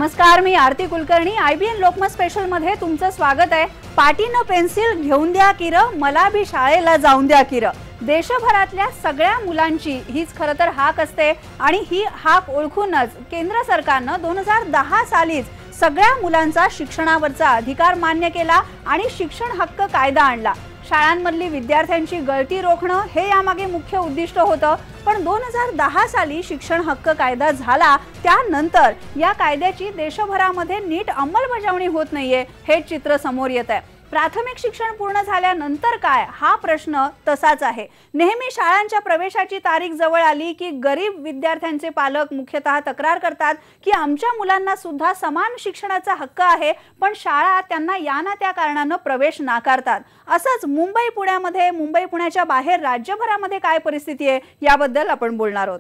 नमस्कार, मी आरती Kulkarni. IBN Lokmat special मध्ये तुमचं स्वागत आहे। पाटीनं पेन्सिल घेऊन द्या किर, मला भी शाळेला जाऊन द्या किर। देशभरातल्या सगळ्या मुलांची हीच खरं तर हाक असते आणि ही हाक ओळखूनच केंद्र सरकारनं 2010 सालीच सगळ्या मुलांचा शिक्षणावरचा अधिकार मान्य केला आणि शिक्षण हक्क कायदा आणला। शाळांमधली विद्यार्थ्यांची गळती रोखणं हे यामागे मुख्य उद्दिष्ट होतं। पण 2010 साली शिक्षण हक्क कायदा झाला, त्यानंतर या कायद्याची देशभरामध्ये नीट अंमलबजावणी होत नाहीये हे चित्र समोर येत आहे। प्राथमिक शिक्षण पूर्ण झाल्यानंतर काय, हा प्रश्न तसाच आहे। नेहमी शाळांच्या प्रवेशाची तारीख जवळ आली की गरीब विद्यार्थ्यांचे पालक मुख्यतः तक्रार करतात की आमच्या मुलांना सुद्धा समान शिक्षणाचा हक्क आहे, पण शाळा त्यांना या ना त्या कारणाने प्रवेश नाकारतात। असंच मुंबई पुण्यामध्ये, मुंबई पुण्याच्या बाहेर राज्यभरामध्ये काय परिस्थिती आहे याबद्दल आपण बोलणार आहोत।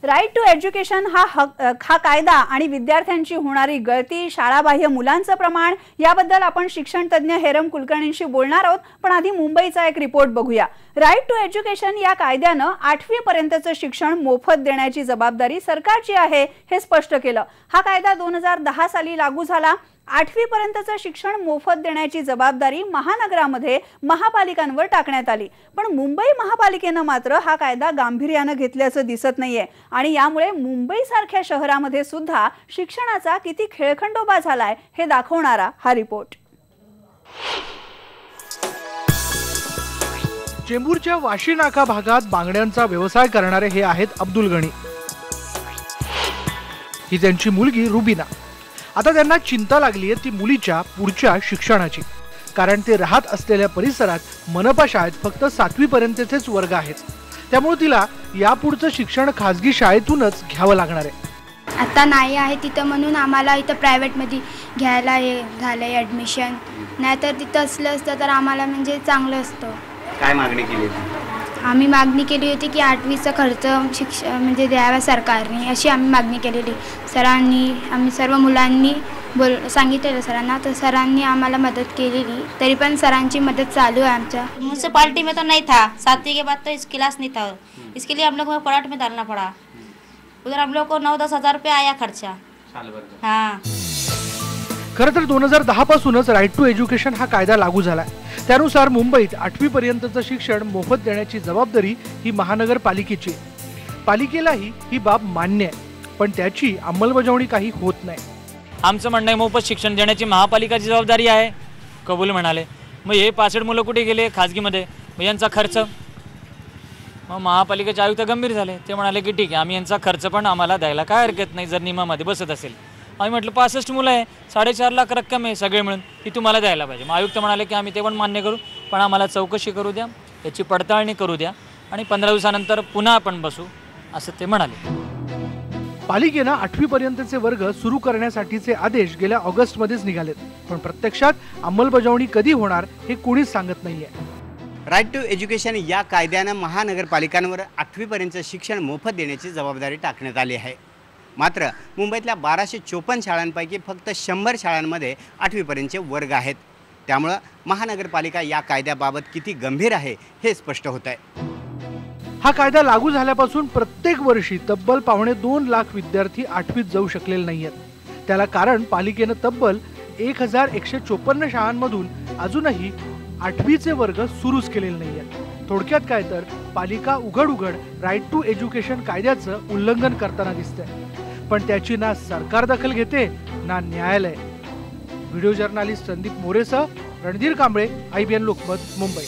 राईट टू एज्युकेशन हा कायदा आणि विद्यार्थ्यांची होणारी गळती, शाळाबाह्य मुलांचं प्रमाण याबद्दल आपण शिक्षण तज्ञ हेरम कुलकर्णींशी बोलणार आहोत। पण आधी मुंबईचा एक रिपोर्ट बघूया। राईट टू एज्युकेशन या कायद्यानं 8वी पर्यंतचं शिक्षण मोफत देण्याची जबाबदारी सरकारची आहे हे स्पष्ट केलं। हा कायदा 2010 साली लागू झाला। 8वी पर्यंतचं शिक्षण मोफत देण्याची जबाबदारी महानगरामध्ये महापालिकांवर टाकण्यात आली, पण मुंबई महापालिकेनं मात्र हा कायदा गांभीर्यानं घेतल्याचं दिसत नाहीये आणि यामुळे मुंबई सारख्या शहरामध्ये सुद्धा शिक्षणाचा किती खेळखंडोबा झालाय हे दाखवणारा हा रिपोर्ट। चेंबूरच्या वाशी नाका भागात बांगड्यांचा व्यवसाय करणारे हे आहेत अब्दुल गणी। ही त्यांची मुलगी रुबीना। आता त्यांना चिंता लागली आहे ती मुलीच्या पुढच्या शिक्षणाची, कारण ते राहत असलेल्या परिसरात मनपा शाळेत फक्त 7वी पर्यंतचेच वर्ग आहेत। त्यामुळे तिला यापुढचं शिक्षण खासगी शाळेतूनच घ्यावं लागणार आहे। आता नाही आहे तिथं म्हणून आम्हाला इथं प्रायव्हेटमध्ये घ्यायला झालंय ॲडमिशन, नाहीतर तिथं असलं असतं तर आम्हाला म्हणजे चांगलं असतं। काय मागणी केली होती? आम्ही मागणी केली होती की 8वीचा खर्च म्हणजे द्यावा सरकारने, अशी आम्ही मागणी केलेली। सरांनी, आम्ही सर्व मुलांनी सांगितलेलं सरांना, तर सरांनी आम्हाला मदत केलेली। तरी पण सरांची मदत चालू है आमच्या। म्यूनसिपालिटी में तो नहीं था, 7वीं के बाद तो इस क्लास नहीं था, इसके लिए हम लोग को पराठ में डालना पड़ा। उधर हम लोग को 9-10 हज़ार रुपये आया खर्चा साल भर। हाँ, खरं तर 2010 पासूनच राईट टू एज्युकेशन हा कायदा लागू झालाय। त्यानुसार मुंबईत 8वी पर्यंतचं शिक्षण मोफत देण्याची जबाबदारी ही महानगरपालिकेची। पालिकेलाही ही बाब मान्य आहे, पण त्याची अंमलबजावणी काही होत नाही। आमचं म्हणणं आहे मोफत शिक्षण देण्याची महापालिकाची जबाबदारी आहे, कबूल म्हणाले। मग हे 65 मुलं कुठे गेले खाजगीमध्ये, मग यांचा खर्च। मग महापालिकेचे आयुक्त गंभीर झाले, ते म्हणाले की ठीक आहे, आम्ही यांचा खर्च पण आम्हाला द्यायला काय हरकत नाही जर नियमामध्ये बसत असेल। आम्ही म्हटलं 65 मुलं आहे, 4.5 लाख रक्कम आहे सगळे मिळून, ती तुम्हाला द्यायला पाहिजे। मग आयुक्त म्हणाले की आम्ही ते पण मान्य करू, पण आम्हाला चौकशी करू द्या, याची पडताळणी करू द्या आणि 15 दिवसानंतर पुन्हा आपण बसू, असं ते म्हणाले। पालिकेनं 8वी पर्यंतचे वर्ग सुरू करण्यासाठीचे आदेश गेल्या ऑगस्टमध्येच निघालेत, पण प्रत्यक्षात अंमलबजावणी कधी होणार हे कोणीच सांगत नाहीये। राईट टू एज्युकेशन या कायद्यानं महानगरपालिकांवर 8वी पर्यंत शिक्षण मोफत देण्याची जबाबदारी टाकण्यात आली आहे। मात्र मुंबईतल्या 1254 शाळांपैकी फक्त 100 शाळांमध्ये 8वी पर्यंतचे वर्ग आहेत। त्यामुळे महानगरपालिका या कायद्याबाबत किती गंभीर आहे हे स्पष्ट होत आहे। हा कायदा लागू झाल्यापासून प्रत्येक वर्षी तब्बल 2.25 लाख विद्यार्थी 8वीत जाऊ शकलेले नाहीयेत। त्याला कारण पालिकेनं तब्बल 1154 शाळांमधून अजूनही 8वीचे वर्ग सुरूच केलेले नाहीयेत। थोडक्यात काय तर पालिका उघड राईट टू एज्युकेशन कायद्याचं उल्लंघन करताना दिसतंय, पण त्याची ना सरकार दखल घेते ना न्यायालय। व्हिडिओ जर्नलिस्ट संदीप मोरेसह रणधीर कांबळे, IBN लोकमत, मुंबई।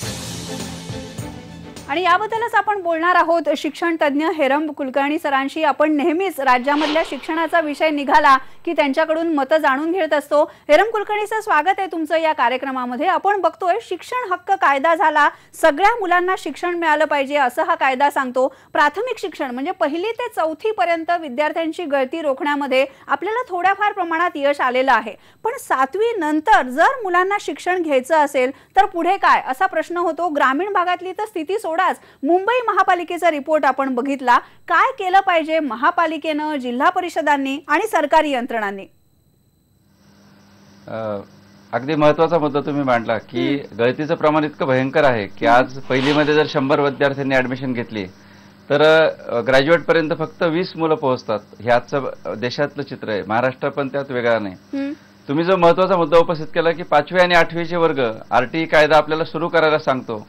आणि याबद्दलच आपण बोलणार आहोत शिक्षण तज्ञ हेरम कुलकर्णी सरांशी। आपण नेहमीच राज्यामधल्या शिक्षणाचा विषय निघाला की त्यांच्याकडून मतं जाणून घेत असतो। हेरम कुलकर्णी सर, स्वागत आहे तुमचं या कार्यक्रमामध्ये। आपण बघतोय शिक्षण हक्क कायदा झाला, सगळ्या मुलांना शिक्षण मिळालं पाहिजे असं हा कायदा सांगतो। प्राथमिक शिक्षण म्हणजे 1ली ते 4थी पर्यंत विद्यार्थ्यांची गळती रोखण्यामध्ये आपल्याला थोड्याफार प्रमाणात यश आलेलं आहे, पण 7वी नंतर जर मुलांना शिक्षण घ्यायचं असेल तर पुढे काय असा प्रश्न होतो। ग्रामीण भागातली तर स्थिती सोडाच, मुंबई महापालिकेचा रिपोर्ट आपण बघितला। काय केलं पाहिजे महापालिकेनं, जिल्हा परिषदांनी आणि सरकारी यंत्रणांनी? अगदी महत्वाचा मुद्दा तुम्ही मांडला की गळतीचं प्रमाण इतकं भयंकर आहे की आज पहिलीमध्ये जर 100 विद्यार्थ्यांनी ऍडमिशन घेतली तर ग्रॅज्युएट पर्यंत फक्त 20 मुलं पोहोचतात. हे आजचं देशातलं चित्र आहे. महाराष्ट्र पण त्यात वेगळा नाही. तुम्ही जो महत्वाचा मुद्दा उपस्थित केला की 5वी आणि 8वीचे वर्ग RTE कायदा आपल्याला सुरू करायला सांगतो,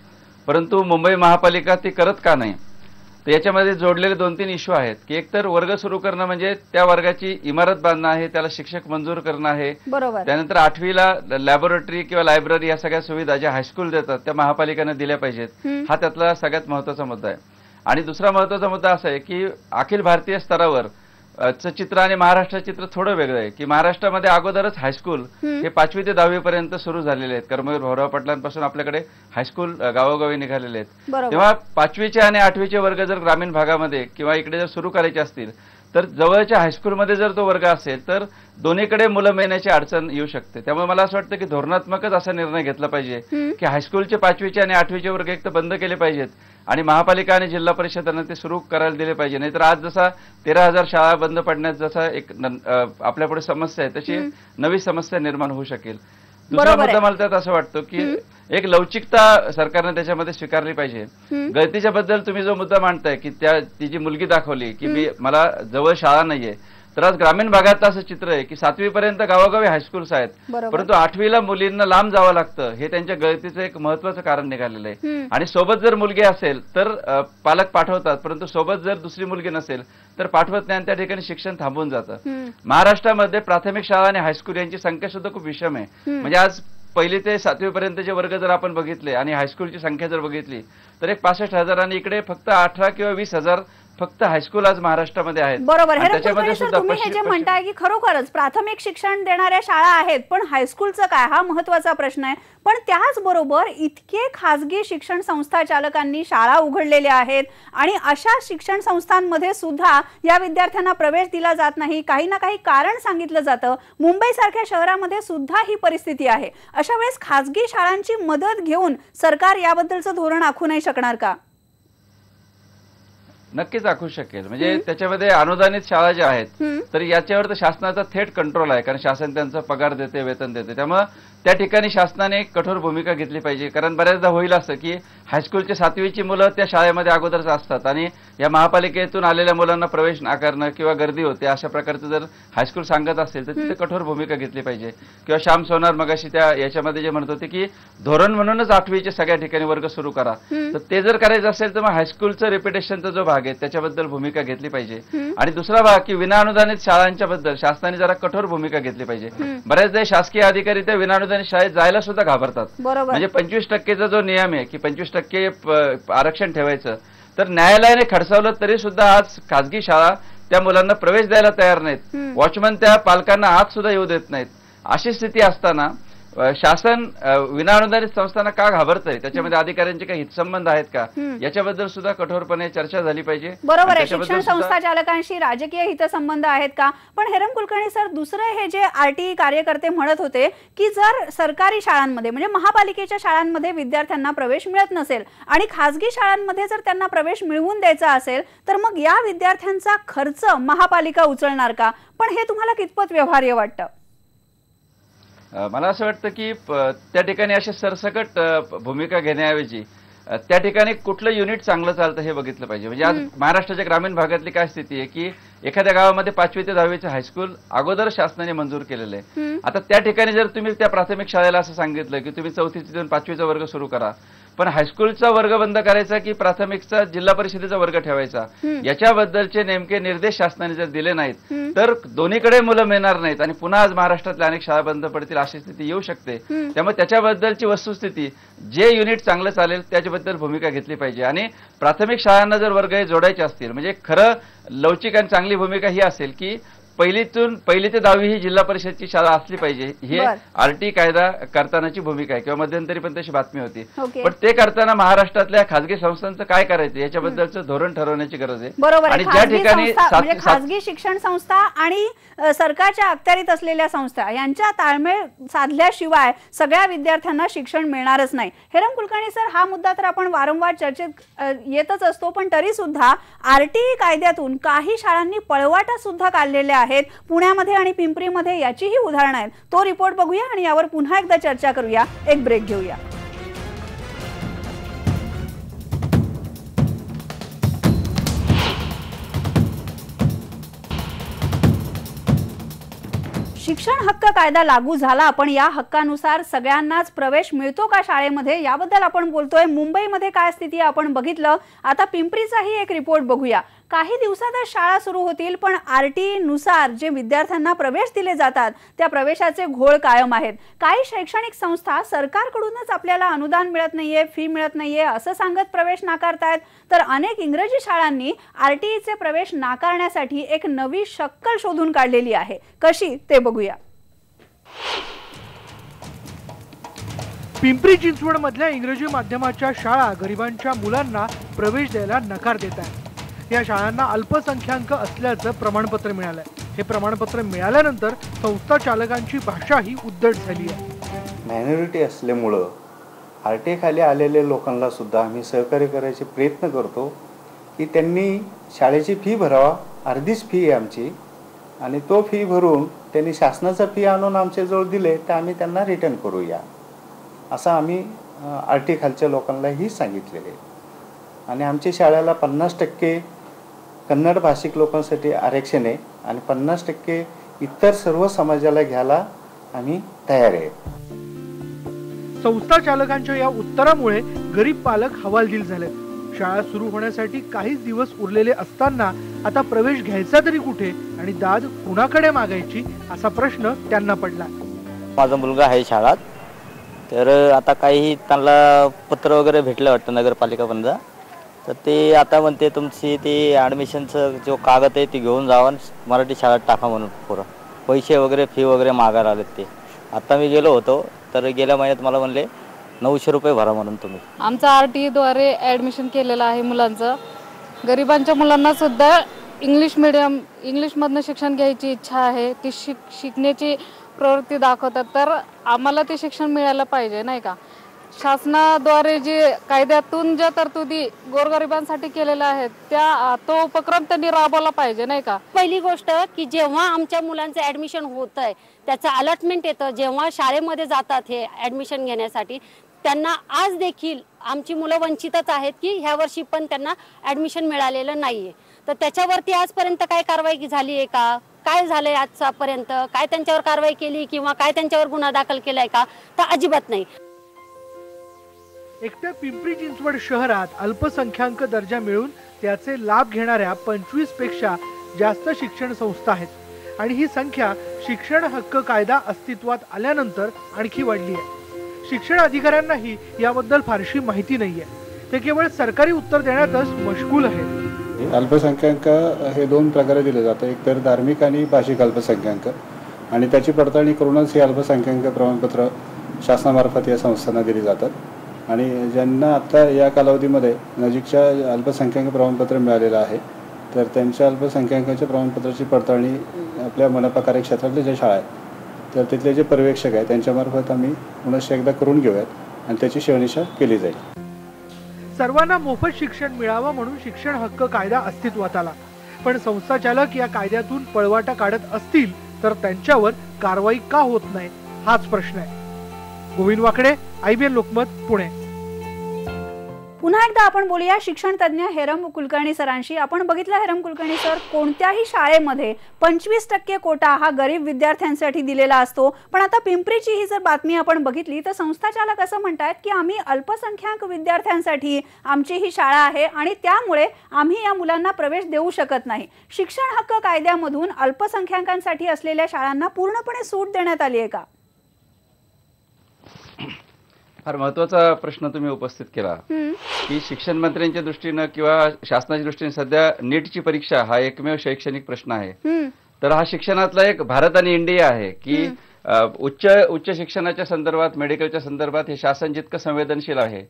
परंतु मुंबई महापालिका ती करत का नाही? तर याच्यामध्ये जोडलेले 2-3 इश्यू आहेत की एक तर वर्ग सुरू करणं म्हणजे त्या वर्गाची इमारत बांधणं आहे, त्याला शिक्षक मंजूर करणं आहे. त्यानंतर 8वीला लॅबोरेटरी किंवा लायब्ररी या सगळ्या सुविधा ज्या हायस्कूल देतात त्या महापालिकेने दिल्या पाहिजेत. हा त्यातला सगळ्यात महत्वाचा मुद्दा आहे. आणि दुसरा महत्वाचा मुद्दा असा आहे की अखिल भारतीय स्तरावर चित्र आणि महाराष्ट्राचं चित्र थोडं वेगळं आहे की महाराष्ट्रामध्ये अगोदरच हायस्कूल हे 5वी ते 10वी पर्यंत सुरू झालेले आहेत. कर्मवीर भाऊराव पाटलांपासून आपल्याकडे हायस्कूल गावोगावी निघालेले आहेत. तेव्हा 5वीचे आणि 8वीचे वर्ग जर ग्रामीण भागामध्ये किंवा इकडे जर सुरू करायचे असतील तर जवळच्या हायस्कूलमध्ये जर तो वर्ग असेल तर दोन्हीकडे मुलं मिळण्याची अडचण येऊ शकते. त्यामुळे मला असं वाटतं की धोरणात्मकच असा निर्णय घेतला पाहिजे की हायस्कूलचे 5वीचे आणि 8वीचे वर्ग एक तर बंद केले पाहिजेत आणि महापालिका आणि जिल्हा परिषदांना ते सुरू करायला दिले पाहिजे. नाहीतर आज जसा 13,000 शाळा बंद पडण्यात जसा एक आपल्यापुढे समस्या आहे तशी नवी समस्या निर्माण होऊ शकेल. दुसरा मुद्दा मला त्यात असं वाटतं की एक लवचिकता सरकारने त्याच्यामध्ये स्वीकारली पाहिजे. गळतीच्या बद्दल तुम्ही जो मुद्दा मांडताय की ती जी मुलगी दाखवली की मला जवळ शाळा नाहीये, तर आज ग्रामीण भागात असं चित्र आहे की 7वी पर्यंत गावोगावी हायस्कूल्स आहेत, परंतु 8वीला मुलींना लांब जावं लागतं. हे त्यांच्या गळतीचं एक महत्वाचं कारण निघालेलं आहे. आणि सोबत जर मुलगी असेल तर पालक पाठवतात, परंतु सोबत जर दुसरी मुलगी नसेल तर पाठवत नाही आणि त्या ठिकाणी शिक्षण थांबून जातं. महाराष्ट्रामध्ये प्राथमिक शाळा आणि हायस्कूल यांची संख्या सुद्धा खूप विषम आहे. म्हणजे आज 1ली ते 7वी पर्यंतचे वर्ग जर आपण बघितले आणि हायस्कूलची संख्या जर बघितली तर एक 65,000 आणि इकडे फक्त 18 किंवा 20,000 फक्त हायस्कूल आज महाराष्ट्रामध्ये आहेत. बरोबर. तुम्ही हे जे म्हणताय की खरोखरच प्राथमिक शिक्षण देणाऱ्या शाळा आहेत, पण हायस्कूलचं काय हा महत्वाचा प्रश्न आहे. पण त्याचबरोबर इतके खासगी शिक्षण संस्था चालकांनी शाळा उघडलेल्या आहेत आणि अशा शिक्षण संस्थांमध्ये सुद्धा या विद्यार्थ्यांना प्रवेश दिला जात नाही. काही ना काही कारण सांगितलं जातं. मुंबईसारख्या शहरामध्ये सुद्धा ही परिस्थिती आहे. अशा वेळेस खासगी शाळांची मदत घेऊन सरकार याबद्दलचं धोरण आखू नाही शकणार का? नक्कीच आखू शकेल. म्हणजे त्याच्यामध्ये अनुदानित शाळा ज्या आहेत तर याच्यावर तर शासनाचा थेट कंट्रोल आहे, कारण शासन त्यांचा पगार देते, वेतन देते. त्यामुळे त्या ठिकाणी शासनाने कठोर भूमिका घेतली पाहिजे. कारण बऱ्याचदा होईल असं की हायस्कूलचे 7वीची मुलं त्या शाळेमध्ये अगोदरच असतात आणि या महापालिकेतून आलेल्या मुलांना प्रवेश नाकारणं किंवा गर्दी होते अशा प्रकारचं जर हायस्कूल सांगत असेल तर तिथे कठोर भूमिका घेतली पाहिजे. किंवा श्याम सोनार मगाशी त्या याच्यामध्ये जे म्हणत होते की धोरण म्हणूनच 8वीचे सगळ्या ठिकाणी वर्ग सुरू करा, तर ते जर करायचं असेल तर मग हायस्कूलचं रेप्युटेशनचा जो भाग आहे त्याच्याबद्दल भूमिका घेतली पाहिजे. आणि दुसरा भाग की विनाअनुदानित शाळांच्या बद्दल शासनाने जरा कठोर भूमिका घेतली पाहिजे. बऱ्याचदा शासकीय अधिकारी त्या विनाअनुदानित शाळेत जायला सुद्धा घाबरतात. म्हणजे 25% जो नियम आहे की 25% आरक्षण ठेवायचं, तर न्यायालयाने खडसावलं तरी सुद्धा आज खासगी शाळा त्या मुलांना प्रवेश द्यायला तयार नाहीत. वॉचमन त्या पालकांना आत सुद्धा येऊ देत नाहीत. अशी स्थिती असताना शासन विनाअनुदानित संस्थांना का घाबरतंय, त्याच्यामध्ये अधिकाऱ्यांचे काही हितसंबंध आहेत का, याच्याबद्दल सुद्धा कठोरपणे चर्चा झाली पाहिजे. बरोबर आहे. शिक्षण संस्था चालकांशी राजकीय हितसंबंध आहेत का? पण हेरम कुलकर्णी सर, दुसरं हे जे RTE कार्यकर्ते म्हणत होते की जर सरकारी शाळांमध्ये म्हणजे महापालिकेच्या शाळांमध्ये विद्यार्थ्यांना प्रवेश मिळत नसेल आणि खासगी शाळांमध्ये जर त्यांना प्रवेश मिळवून द्यायचा असेल तर मग या विद्यार्थ्यांचा खर्च महापालिका उचलणार का? पण हे तुम्हाला कितपत व्यवहार्य वाटतं? मला असं वाटतं की त्या ठिकाणी अशी सरसकट भूमिका घेण्याऐवजी त्या ठिकाणी कुठलं युनिट चांगलं चालतं हे बघितलं पाहिजे. म्हणजे आज महाराष्ट्राच्या ग्रामीण भागातली काय स्थिती आहे की एखाद्या गावामध्ये 5वी ते 10वीचं हायस्कूल अगोदर शासनाने मंजूर केलेलं आहे. आता त्या ठिकाणी जर तुम्ही त्या प्राथमिक शाळेला असं सांगितलं की तुम्ही 4थी ते 5वीचा वर्ग सुरू करा, पण हायस्कूलचा वर्ग बंद करायचा की प्राथमिकचा जिल्हा परिषदेचा वर्ग ठेवायचा, याच्याबद्दलचे नेमके निर्देश शासनाने जर दिले नाहीत तर दोन्हीकडे मुलं मिळणार नाहीत आणि पुन्हा आज महाराष्ट्रातल्या अनेक शाळा बंद पडतील अशी स्थिती येऊ शकते. त्यामुळे त्याच्याबद्दलची वस्तुस्थिती जे युनिट चांगलं चालेल त्याच्याबद्दल भूमिका घेतली पाहिजे. आणि प्राथमिक शाळांना जर वर्ग जोडायचे असतील म्हणजे खरं लवचिक आणि चांगली भूमिका ही असेल की पहिली ते 10वी ही जिल्हा परिषदची शाळा असली पाहिजे. हे RTE कायदा करतानाची भूमिका आहे किंवा मध्यंतरी पण तशी बातमी होती. पण ते करताना महाराष्ट्रातल्या खासगी संस्थांचं काय करायचं याच्याबद्दलचं धोरण ठरवण्याची गरज आहे. बरोबर. आणि ज्या ठिकाणी खासगी शिक्षण संस्था आणि सरकारच्या अखत्यारीत असलेल्या संस्था यांच्या ताळमेळ साधल्याशिवाय सगळ्या विद्यार्थ्यांना शिक्षण मिळणारच नाही. हेरम कुलकर्णी सर, हा मुद्दा तर आपण वारंवार चर्चेत येतच असतो, पण तरी सुद्धा RTE कायद्यातून काही शाळांनी पळवाटा सुद्धा काढलेल्या आहेत. पुण्यामध्ये आणि पिंपरीमध्ये याचीही उदाहरणं आहेत. तो रिपोर्ट बघूया आणि यावर पुन्हा एकदा चर्चा करूया. एक ब्रेक घेऊया. शिक्षण हक्क कायदा लागू झाला, पण या हक्कानुसार सगळ्यांनाच प्रवेश मिळतो का शाळेमध्ये, याबद्दल आपण बोलतोय. मुंबईमध्ये काय स्थिती आहे आपण बघितलं. आता पिंपरीचाही एक रिपोर्ट बघूया. काही दिवसातच शाळा सुरू होतील, पण RTE नुसार जे विद्यार्थ्यांना प्रवेश दिले जातात त्या प्रवेशाचे घोळ कायम आहेत. काही शैक्षणिक संस्था सरकारकडूनच आपल्याला अनुदान मिळत नाहीये, फी मिळत नाहीये असं सांगत प्रवेश नाकारतायत, तर अनेक इंग्रजी शाळांनी RTEचे प्रवेश नाकारण्यासाठी एक नवी शक्कल शोधून काढलेली आहे. कशी ते बघूया. पिंपरी चिंचवड मधल्या इंग्रजी माध्यमाच्या शाळा गरिबांच्या मुलांना प्रवेश द्यायला नकार देत आहेत. या शाळांना अल्पसंख्याक असल्याचं प्रमाणपत्र मिळालंय. हे प्रमाणपत्र मिळाल्यानंतर संस्था चालकांची भाषाही उद्धट झाली आहे. मायनॉरिटी असल्यामुळं RTE खाली आलेल्या लोकांना सुद्धा आम्ही सहकार्य करायचे प्रयत्न करतो की त्यांनी शाळेची फी भरावा. अर्धीच फी आहे आमची, आणि तो फी भरून त्यांनी शासनाचा फी आणून आमच्याजवळ दिले तर आम्ही त्यांना रिटर्न करूया, असं आम्ही RTE खालच्या लोकांनाही सांगितलेले. आणि आमच्या शाळेला 50% कन्नड भाषिक लोकांसाठी आरक्षण आहे आणि 50% इतर सर्व समाजाला घ्यायला आम्ही तयार आहे. संस्था चालकांच्या या उत्तरामुळे गरीब पालक हवालदिल झाले. शाळा सुरू होण्यासाठी काहीच दिवस उरलेले असताना आता प्रवेश घ्यायचा तरी कुठे आणि दाद कुणाकडे मागायची असा प्रश्न त्यांना पडला. माझा मुलगा आहे शाळेत, तर आता काही त्यांना पत्र वगैरे भेटलं वाटतं नगरपालिकापर्यंत, तर ते आता म्हणते तुमची ते ॲडमिशनचं जो कागद आहे ते घेऊन जावा मराठी शाळेत टाका म्हणून. पोरं पैसे वगैरे फी वगैरे मागायला आलेत ते. आता मी गेलो होतो तर गेल्या महिन्यात मला म्हणले 900 रुपये भरा म्हणून तुम्ही. आमचा RTEद्वारे ॲडमिशन केलेलं आहे मुलांचं. गरिबांच्या मुलांना सुद्धा इंग्लिशमधनं शिक्षण घ्यायची इच्छा आहे. ती शिकण्याची प्रवृत्ती दाखवतात, तर आम्हाला ते शिक्षण मिळायला पाहिजे नाही का. शासनाद्वारे जे कायद्यातून ज्या तरतुदी गोरगरिबांसाठी केलेल्या आहेत तो उपक्रम त्यांनी राबवला पाहिजे नाही का. पहिली गोष्ट की जेव्हा आमच्या मुलांचं ॲडमिशन होत आहे त्याचं अलॉटमेंट येतं, जेव्हा शाळेमध्ये जातात हे ॲडमिशन घेण्यासाठी, त्यांना आज देखील आमची मुलं वंचितच आहेत की ह्या वर्षी पण त्यांना ॲडमिशन मिळालेलं नाहीये. तर त्याच्यावरती आजपर्यंत काय कारवाई झाली आहे का, काय झालंय आजपर्यंत, काय त्यांच्यावर कारवाई केली किंवा काय त्यांच्यावर गुन्हा दाखल केलाय का, तर अजिबात नाही. एकट्या पिंपरी चिंचवड शहरात अल्पसंख्याक दर्जा मिळून त्याचे लाभ घेणाऱ्या 25 पेक्षा जास्त शिक्षण संस्था आहेत आणि ही संख्या शिक्षण हक्क कायदा अस्तित्वात आल्यानंतर आणखी वाढली आहे. शिक्षण अधिकाऱ्यांनाही याबद्दल फारशी माहिती नाहीये. ते केवळ सरकारी उत्तर देण्यातच मशगूल आहेत. अल्पसंख्याक हे 2 प्रकारे दिले जातात, एक तर धार्मिक आणि भाषिक अल्पसंख्याक, आणि त्याची पडताळणी करूनच हे अल्पसंख्याक प्रमाणपत्र शासनामार्फत या संस्थांना दिली जातात. आणि ज्यांना आता या कालावधीमध्ये नजीकच्या अल्पसंख्याक प्रमाणपत्र मिळालेलं आहे, तर त्यांच्या अल्पसंख्याकांच्या प्रमाणपत्राची पडताळणी आपल्या मनपा कार्यक्षेत्रातल्या ज्या शाळा आहेत तर तिथले जे पर्यवेक्षक आहेत त्यांच्यामार्फत आम्ही पुनश्च एकदा करून घेऊयात आणि त्याची शहानिशा केली जाईल. सर्वांना मोफत शिक्षण मिळावं म्हणून शिक्षण हक्क कायदा अस्तित्वात आला, पण संस्था चालक या कायद्यातून पळवाटा काढत असतील तर त्यांच्यावर कारवाई का होत नाही हाच प्रश्न आहे. गोविंद वाकडे, IBN लोकमत, पुणे. पुन्हा एकदा आपण बोलूया शिक्षण तज्ञ हेरम कुलकर्णी सरांशी. आपण बघितलं हेरम कुलकर्णी सर, कोणत्याही शाळेमध्ये 25% कोटा हा गरीब विद्यार्थ्यांसाठी दिलेला असतो, पण आता पिंपरीची ही जर बातमी आपण बघितली तर संस्था चालक असं म्हणतात की आम्ही अल्पसंख्याक विद्यार्थ्यांसाठी आमची ही शाळा आहे आणि त्यामुळे आम्ही या मुलांना प्रवेश देऊ शकत नाही. शिक्षण हक्क कायद्यामधून अल्पसंख्याकांसाठी असलेल्या शाळांना पूर्णपणे सूट देण्यात आली आहे का? फार महत्त्वाचा प्रश्न तुम्ही उपस्थित केला की शिक्षण मंत्र्यांच्या दृष्टीनं किंवा शासनाच्या दृष्टीने सध्या नीटची परीक्षा हा एकमेव शैक्षणिक प्रश्न आहे. तर हा शिक्षणातला एक भारत आणि इंडिया आहे की उच्च शिक्षणाच्या संदर्भात, मेडिकलच्या संदर्भात हे शासन जितकं संवेदनशील आहे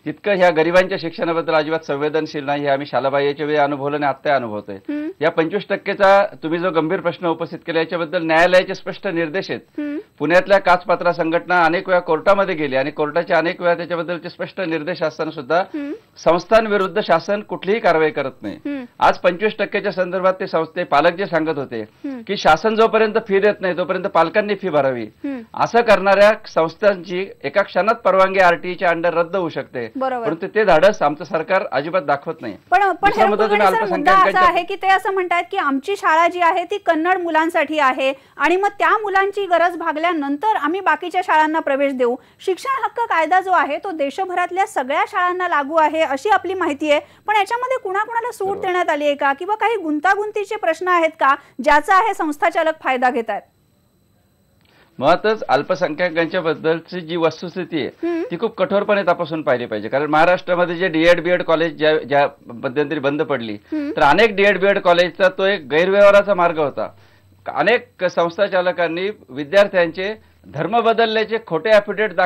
तितकं ह्या गरिबांच्या शिक्षणाबद्दल अजिबात संवेदनशील नाही. हे आम्ही शालाबाईच्या वेळी अनुभवलं आणि आता अनुभवतोय. या 25%चा तुम्ही जो गंभीर प्रश्न उपस्थित केला याच्याबद्दल न्यायालयाचे स्पष्ट निर्देश आहेत पुण्यातल्या काचपात्रा संघटना अनेक वेळा कोर्टामध्ये गेली आणि कोर्टाचे अनेक वेळा त्याच्याबद्दलचे स्पष्ट निर्देश असताना सुद्धा संस्थांविरुद्ध शासन कुठलीही कारवाई करत नाही। आज 25% संदर्भात ते संस्थे पालक जे सांगत होते की शासन जोपर्यंत फी देत नाही तोपर्यंत पालकांनी फी भरावी, असं करणाऱ्या संस्थांची एका क्षणात परवानगी आरटीईच्या अंडर रद्द होऊ शकते, परंतु ते धाडस आमचं सरकार अजिबात दाखवत नाही। मुद्दा असा आहे की ते असं म्हणतात की आमची शाळा जी आहे ती कन्नड मुलांसाठी आहे आणि मग त्या मुलांची गरज भागल्यानंतर आम्ही बाकीच्या शाळांना प्रवेश देऊ। शिक्षण हक्क कायदा जो आहे तो देशभरातल्या सगळ्या शाळांना लागू आहे अशी आपली माहिती आहे, पण याच्यामध्ये कुणाकुणाला सूट देण्यात आली आहे का किंवा काही गुंतागुंतीचे प्रश्न आहेत का ज्याचा आहे संस्थाचालक फायदा घेत आहेत? मुळातच अल्पसंख्याकांच्या बद्दलची जी वस्तुस्थिती आहे ती खूप कठोरपणे तपासून पाहिली पाहिजे, कारण महाराष्ट्रामध्ये जे डीएड बीएड कॉलेज ज्या मध्यंतरी बंद पडली तर अनेक डीएड बीएड कॉलेजचा तो एक गैरव्यवहाराचा मार्ग होता। अनेक संस्थाचालकांनी विद्यार्थ्यांचे धर्म बदलल्याचे खोटे ॲफिडेविट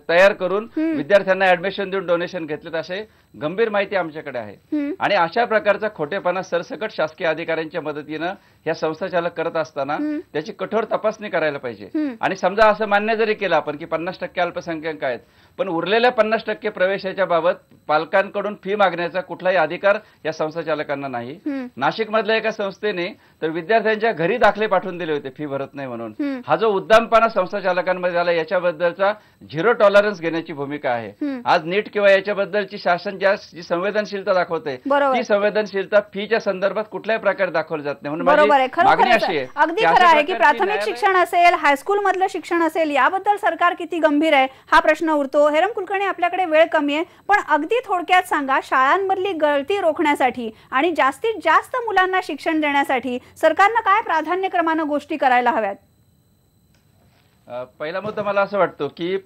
तयार करून विद्यार्थ्यांना ऍडमिशन देऊन डोनेशन घेतलेत असे गंभीर माहिती आमच्याकडे आहे। आणि अशा प्रकारचा खोटेपणा सरसकट शासकीय अधिकाऱ्यांच्या मदतीनं या संस्थाचालक करत असताना त्याची कठोर तपासणी करायला पाहिजे। आणि समजा असं मान्य जरी केलं आपण की 50% अल्पसंख्याक आहेत, पण उरलेल्या 50% प्रवेशाच्या बाबत पालकांकडून फी मागण्याचा कुठलाही अधिकार या संस्थाचालकांना नाही। नाशिक मधल्या एका संस्थेने तर विद्यार्थ्यांच्या घरी दाखले पाठवून दिले होते फी भरत नाही म्हणून। हा जो उद्दामपणा संस्थाचालकांमध्ये झाला याच्याबद्दलचा झिरो टॉलरन्स घेण्याची भूमिका आहे। आज नीट किंवा याच्याबद्दलची शासन जी संवेदनशीलता दाखवते ती संवेदनशीलता फीच्या संदर्भात कुठल्याही प्रकारे दाखवली जात नाही। म्हणून मागणी अशी आहे, अगदी खरं आहे की प्राथमिक शिक्षण असेल हायस्कूल मधलं शिक्षण असेल याबद्दल सरकार किती गंभीर आहे हा प्रश्न उरतो। हेरम कुलकर्णी, आपल्याकडे वेळ कमी आहे, पण अगदी थोडक्यात सांगा, शाळांमधली गळती रोखण्यासाठी आणि जास्तीत जास्त मुलांना शिक्षण देण्यासाठी सरकारनं काय प्राधान्यक्रमानं गोष्टी करायला हव्यात? पहिला मुद्दा मला असं वाटतो की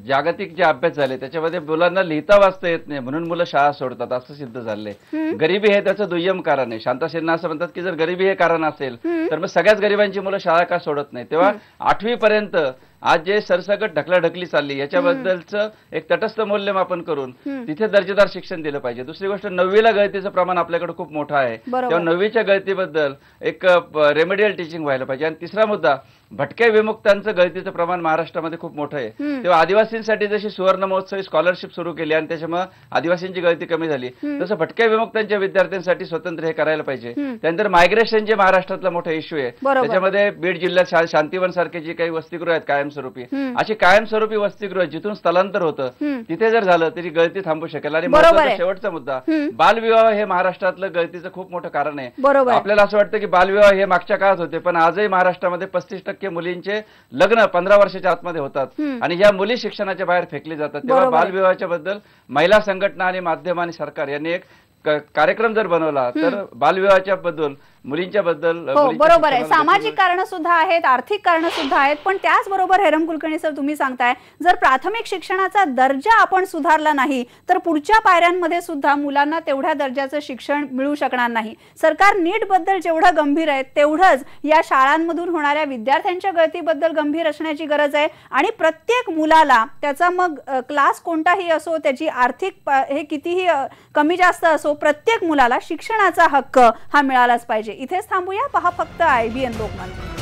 जागतिक जे अभ्यास झाले त्याच्यामध्ये मुलांना लिहिता वाचता येत नाही म्हणून मुलं शाळा सोडतात असं सिद्ध झालंय। गरिबी हे त्याचं दुय्यम कारण आहे। शांता सिन्हा असं म्हणतात की जर गरिबी हे कारण असेल तर मग सगळ्याच गरिबांची मुलं शाळा का सोडत नाही? तेव्हा 8वी पर्यंत आज जे सरसकट ढकलाढकली चालली याच्याबद्दलचं एक तटस्थ मूल्यमापन करून तिथे दर्जेदार शिक्षण दिलं पाहिजे। दुसरी गोष्ट, 9वीला गळतीचं प्रमाण आपल्याकडे खूप मोठं आहे, तेव्हा 9वीच्या गळतीबद्दल एक रेमेडियल टीचिंग व्हायला पाहिजे। आणि तिसरा मुद्दा, भटक्या विमुक्तांचं गळतीचं प्रमाण महाराष्ट्रामध्ये खूप मोठं आहे, तेव्हा आदिवासींसाठी जशी सुवर्ण महोत्सवी स्कॉलरशिप सुरू केली आणि त्याच्यामुळे आदिवासींची गळती कमी झाली तसं भटक्या विमुक्तांच्या विद्यार्थ्यांसाठी स्वतंत्र हे करायला पाहिजे। त्यानंतर मायग्रेशन जे महाराष्ट्रातला मोठा इश्यू आहे त्याच्यामध्ये बीड जिल्ह्यात शांतीवन सारखे जी काही वसतिगृह आहेत कायमस्वरूपी, अशी कायमस्वरूपी वसतिगृह जिथून स्थलांतर होतं तिथे जर झालं तरी गळती थांबू शकेल। आणि शेवटचा मुद्दा, बालविवाह हे महाराष्ट्रातलं गळतीचं खूप मोठं कारण आहे। आपल्याला असं वाटतं की बालविवाह हे मागच्या काळात होते, पण आजही महाराष्ट्रामध्ये 35% मुलींचे लग्न 15 वर्षाच्या आतमध्ये होतात आणि या मुली शिक्षणाच्या बाहेर फेकली जातात। तेव्हा बालविवाहाच्या बद्दल महिला संघटना आणि माध्यम आणि सरकार यांनी एक कार्यक्रम जर बनवला तर बालविवाहाच्या बद्दल मुलींच्या बद्दल बरोबर आहे, सामाजिक कारण सुद्धा आहेत, आर्थिक कारण सुद्धा आहेत, पण त्याचबरोबर हेरम कुलकर्णी सर तुम्ही सांगताय जर प्राथमिक शिक्षणाचा दर्जा आपण सुधारला नाही तर पुढच्या पायऱ्यांमध्ये सुद्धा मुलांना तेवढ्या दर्जाचं शिक्षण मिळू शकणार नाही। सरकार नीट बद्दल जेवढं गंभीर आहे तेवढंच या शाळांमधून होणाऱ्या विद्यार्थ्यांच्या गळतीबद्दल गंभीर असण्याची गरज आहे आणि प्रत्येक मुलाला त्याचा मग क्लास कोणताही असो, त्याची आर्थिक हे कितीही कमी जास्त असो, प्रत्येक मुलाला शिक्षणाचा हक्क हा मिळालाच पाहिजे। इथेच थांबूया, पहा फक्त IBN लोकमत।